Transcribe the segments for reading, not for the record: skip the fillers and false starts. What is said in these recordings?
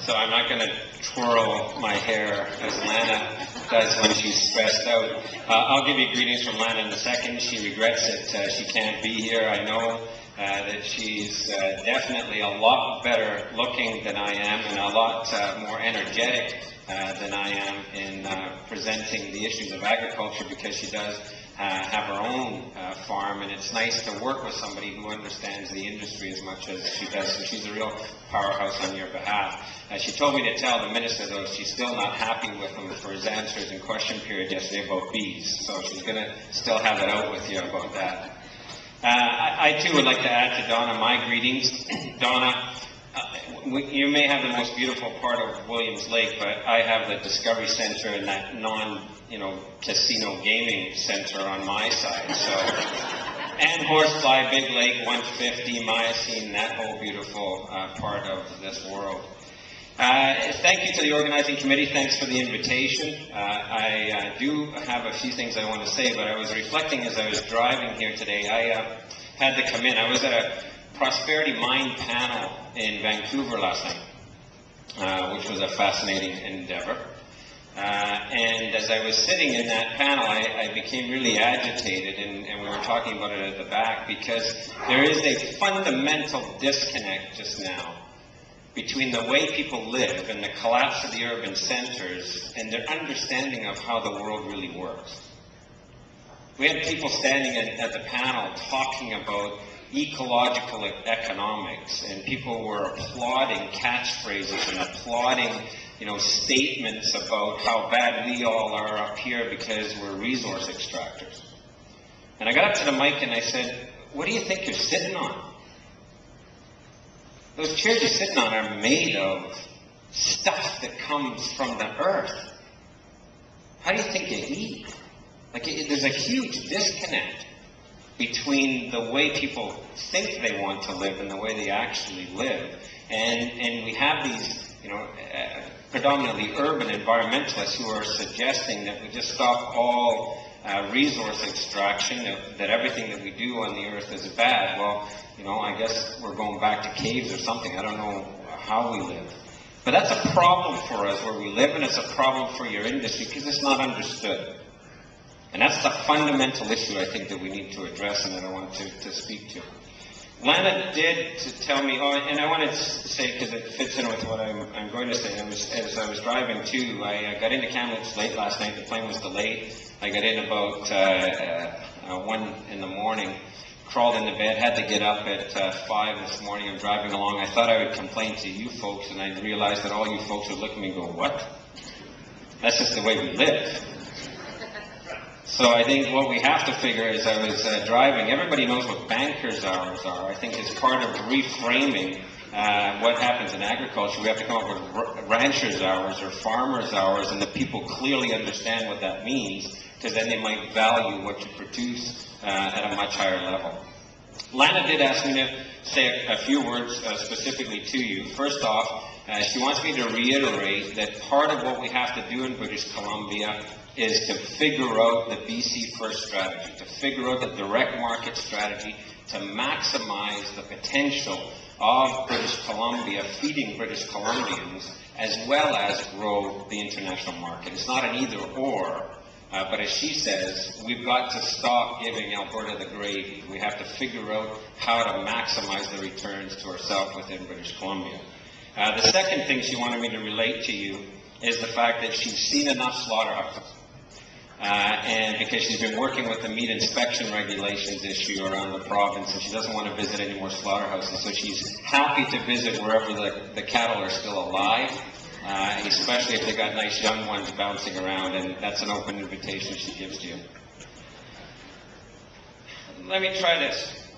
so I'm not going to twirl my hair as Lana does when she's stressed out. I'll give you greetings from Lana in a second. She regrets that she can't be here. I know that she's definitely a lot better looking than I am and a lot more energetic than I am in presenting the issues of agriculture, because she does have her own farm, and it's nice to work with somebody who understands the industry as much as she does. So she's a real powerhouse on your behalf. She told me to tell the minister, though, she's still not happy with him for his answers in question period yesterday about bees. So she's going to still have it out with you about that. I too would like to add to Donna my greetings. Donna, you may have the most beautiful part of Williams Lake, but I have the Discovery Center and that casino gaming center on my side. So, and Horsefly, Big Lake, 150, Miocene, that whole beautiful part of this world. Thank you to the organizing committee. Thanks for the invitation. I do have a few things I want to say, but I was reflecting as I was driving here today. I had to come in. I was at a Prosperity Mind panel in Vancouver last night, which was a fascinating endeavor. And as I was sitting in that panel, I became really agitated, and we were talking about it at the back, because there is a fundamental disconnect just now between the way people live and the collapse of the urban centers and their understanding of how the world really works. We had people standing at the panel talking about ecological economics, and people were applauding catchphrases and applauding, statements about how bad we all are up here because we're resource extractors. And I got up to the mic and I said, what do you think you're sitting on? Those chairs you're sitting on are made of stuff that comes from the earth. How do you think you eat? There's a huge disconnect between the way people think they want to live and the way they actually live. And we have these, predominantly urban environmentalists who are suggesting that we just stop all resource extraction, that everything that we do on the earth is bad. Well, I guess we're going back to caves or something. I don't know how we live. But that's a problem for us where we live, and it's a problem for your industry because it's not understood. And that's the fundamental issue I think that we need to address and that I want to speak to. Lana did tell me, and I wanted to say, because it fits in with what I'm going to say, as I was driving too, I got into Kamloops late last night. The plane was delayed. I got in about 1 in the morning, crawled into bed, had to get up at 5 this morning. I'm driving along. I thought I would complain to you folks, and I realized that all you folks would look at me and go, what? That's just the way we live. So I think what we have to figure is, I was driving, everybody knows what bankers' hours are. I think as part of reframing what happens in agriculture, we have to come up with ranchers' hours or farmers' hours, and that people clearly understand what that means, because then they might value what you produce at a much higher level. Lana did ask me to say a few words specifically to you. First off, she wants me to reiterate that part of what we have to do in British Columbia is to figure out the BC First strategy, to figure out the direct market strategy, to maximize the potential of British Columbia, feeding British Columbians, as well as grow the international market. It's not an either or, but as she says, we've got to stop giving Alberta the gravy. We have to figure out how to maximize the returns to ourselves within British Columbia. The second thing she wanted me to relate to you is the fact that she's seen enough slaughterhouses. And because she's been working with the meat inspection regulations issue around the province, and she doesn't want to visit any more slaughterhouses, so she's happy to visit wherever the cattle are still alive, especially if they've got nice young ones bouncing around, and that's an open invitation she gives to you. Let me try this.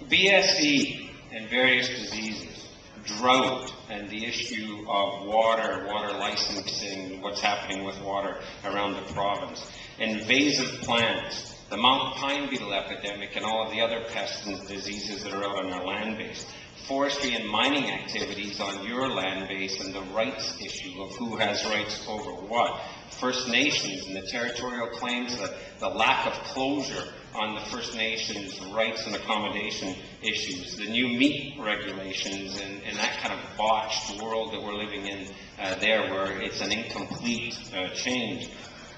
BSE and various diseases, drought, and the issue of water licensing, what's happening with water around the province, invasive plants, the Mount Pine Beetle epidemic, and all of the other pests and diseases that are out on our land base, forestry and mining activities on your land base, and the rights issue of who has rights over what, First Nations and the territorial claims, the lack of closure on the First Nations rights and accommodation issues, the new meat regulations, and that kind of botched world that we're living in there, where it's an incomplete change.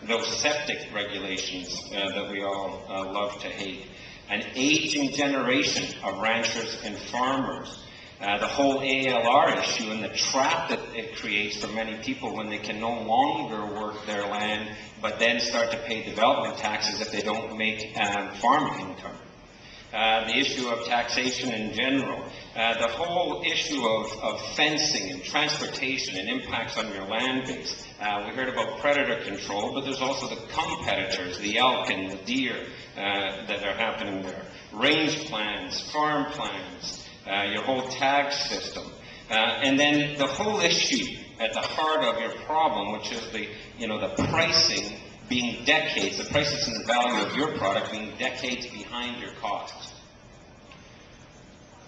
Those septic regulations that we all love to hate. An aging generation of ranchers and farmers. The whole ALR issue and the trap that it creates for many people when they can no longer work their land, but then start to pay development taxes if they don't make farm income. The issue of taxation in general. The whole issue of fencing and transportation and impacts on your land base. We heard about predator control, but there's also the competitors, the elk and the deer that are happening there. Range plans, farm plans. Your whole tag system, and then the whole issue at the heart of your problem, which is the pricing being decades, the prices and the value of your product being decades behind your costs,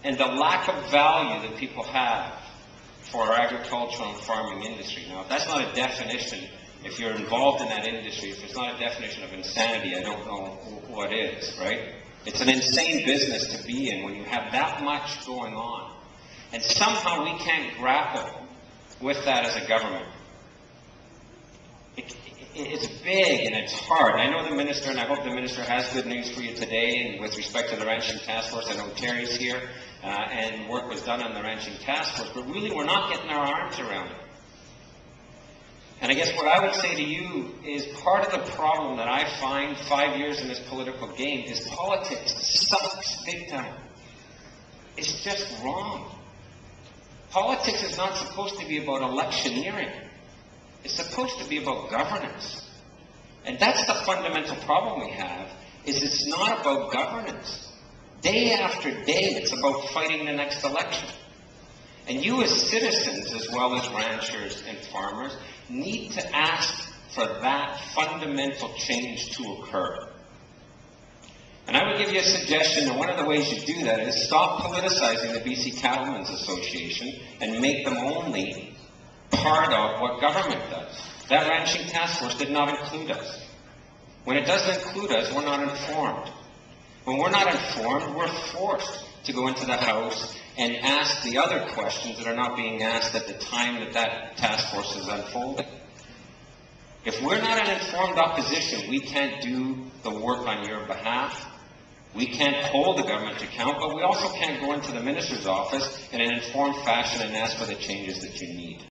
and the lack of value that people have for our agricultural and farming industry. Now, if that's not a definition, if you're involved in that industry, if it's not a definition of insanity, I don't know what is, right? It's an insane business to be in when you have that much going on. And somehow we can't grapple with that as a government. It's big and it's hard. I know the minister, and I hope the minister has good news for you today. And with respect to the ranching task force, I know Terry's here, and work was done on the ranching task force. But really, we're not getting our arms around it. And I guess what I would say to you is part of the problem that I find 5 years in this political game is politics sucks big time. It's just wrong. Politics is not supposed to be about electioneering. It's supposed to be about governance. And that's the fundamental problem we have, is it's not about governance. Day after day, it's about fighting the next election. And you as citizens, as well as ranchers and farmers, need to ask for that fundamental change to occur. And I would give you a suggestion, and one of the ways you do that is stop politicizing the BC Cattlemen Association and make them only part of what government does. That ranching task force did not include us. When it doesn't include us, we're not informed. When we're not informed, we're forced to go into the House and ask the other questions that are not being asked at the time that that task force is unfolding. If we're not an informed opposition, we can't do the work on your behalf. We can't hold the government to account, but we also can't go into the minister's office in an informed fashion and ask for the changes that you need.